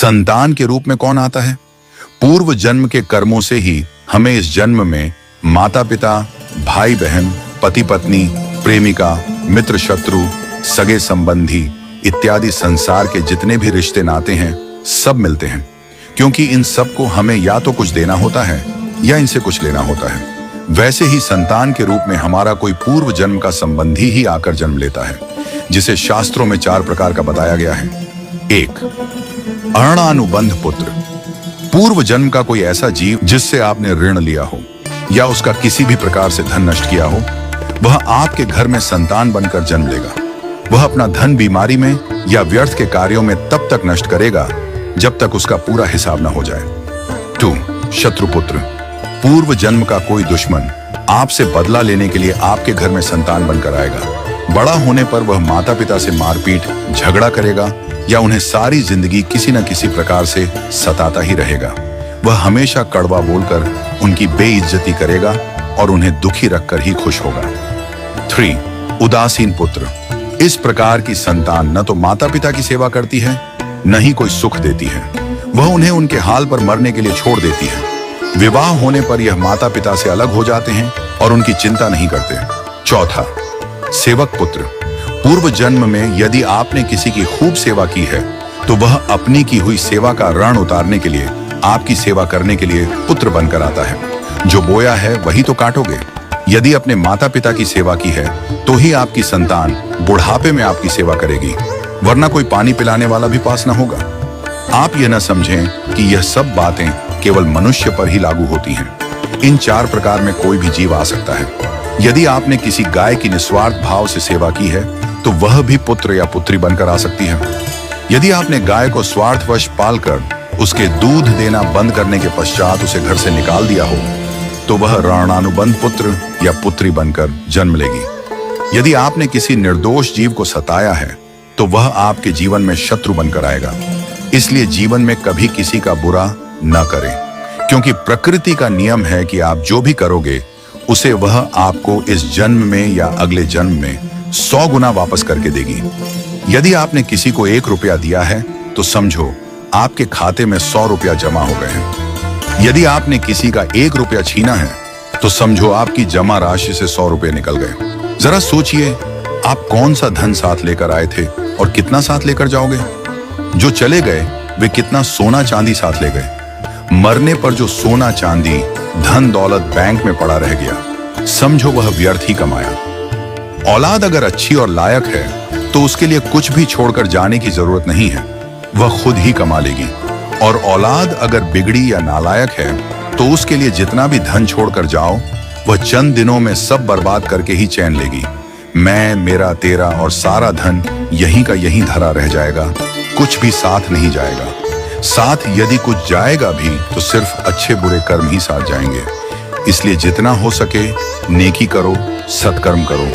संतान के रूप में कौन आता है? पूर्व जन्म के कर्मों से ही हमें इस जन्म में माता पिता, भाई बहन, पति पत्नी, प्रेमिका, मित्र शत्रु, सगे संबंधी इत्यादि संसार के जितने भी रिश्ते नाते हैं सब मिलते हैं, क्योंकि इन सब को हमें या तो कुछ देना होता है या इनसे कुछ लेना होता है। वैसे ही संतान के रूप में हमारा कोई पूर्व जन्म का संबंधी ही आकर जन्म लेता है, जिसे शास्त्रों में 4 प्रकार का बताया गया है। 1. अणानुबंध पुत्र। पूर्व जन्म का कोई ऐसा जीव जिससे आपने ऋण लिया हो या उसका किसी भी प्रकार से धन नष्ट किया हो, वह आपके घर में संतान बनकर जन्म लेगा। वह अपना धन बीमारी में या व्यर्थ के कार्यों में तब तक नष्ट करेगा जब तक उसका पूरा हिसाब न हो जाए। 2. शत्रुपुत्र। पूर्व जन्म का कोई दुश्मन आपसे बदला लेने के लिए आपके घर में संतान बनकर आएगा। बड़ा होने पर वह माता पिता से मारपीट, झगड़ा करेगा या उन्हें सारी जिंदगी किसी न किसी प्रकार से सताता ही रहेगा। वह हमेशा कड़वा बोलकर उनकी बेइज्जती करेगा और उन्हें दुखी रखकर ही खुश होगा। 3. उदासीन पुत्र। इस प्रकार की संतान न तो माता पिता की सेवा करती है, न ही कोई सुख देती है। वह उन्हें उनके हाल पर मरने के लिए छोड़ देती है। विवाह होने पर यह माता पिता से अलग हो जाते हैं और उनकी चिंता नहीं करते। 4. सेवक पुत्र। पूर्व जन्म में यदि आपने किसी की खूब सेवा की है तो वह अपनी की हुई सेवा का ऋण उतारने के लिए आपकी सेवा करने के लिए पुत्र बनकर आता है। जो बोया है वही तो काटोगे। यदि अपने माता पिता की सेवा की है तो ही आपकी संतान बुढ़ापे में आपकी सेवा करेगी, वरना कोई पानी पिलाने वाला भी पास न होगा। आप यह न समझें कि यह सब बातें केवल मनुष्य पर ही लागू होती हैं। इन 4 प्रकार में कोई भी जीव आ सकता है। यदि आपने किसी गाय की निस्वार्थ भाव से सेवा की है तो वह भी पुत्र या पुत्री बनकर आ सकती है। यदि आपने गाय को स्वार्थवश पालकर उसके दूध देना बंद करने के पश्चात उसे घर से निकाल दिया हो तो वह ऋणानुबंध पुत्र या पुत्री बनकर जन्म लेगी। यदि आपने किसी निर्दोष जीव को सताया है तो वह आपके जीवन में शत्रु बनकर आएगा। इसलिए जीवन में कभी किसी का बुरा न करें, क्योंकि प्रकृति का नियम है कि आप जो भी करोगे उसे वह आपको इस जन्म में या अगले जन्म में 100 गुना वापस करके देगी। यदि आपने किसी को 1 रुपया दिया है तो समझो आपके खाते में 100 रुपया जमा हो गए हैं। यदि आपने किसी का 1 रुपया छीना है तो समझो आपकी जमा राशि से 100 रुपये निकल गए। जरा सोचिए, आप कौन सा धन साथ लेकर आए थे और कितना साथ लेकर जाओगे? जो चले गए वे कितना सोना चांदी साथ ले गए? मरने पर जो सोना चांदी धन दौलत बैंक में पड़ा रह गया, समझो वह व्यर्थ ही कमाया। औलाद अगर अच्छी और लायक है तो उसके लिए कुछ भी छोड़कर जाने की जरूरत नहीं है, वह खुद ही कमा लेगी। और औलाद अगर बिगड़ी या नालायक है तो उसके लिए जितना भी धन छोड़कर जाओ वह चंद दिनों में सब बर्बाद करके ही चैन लेगी। मैं, मेरा, तेरा और सारा धन यहीं का यहीं धरा रह जाएगा, कुछ भी साथ नहीं जाएगा। साथ यदि कुछ जाएगा भी तो सिर्फ अच्छे बुरे कर्म ही साथ जाएंगे। इसलिए जितना हो सके नेकी करो, सत्कर्म करो।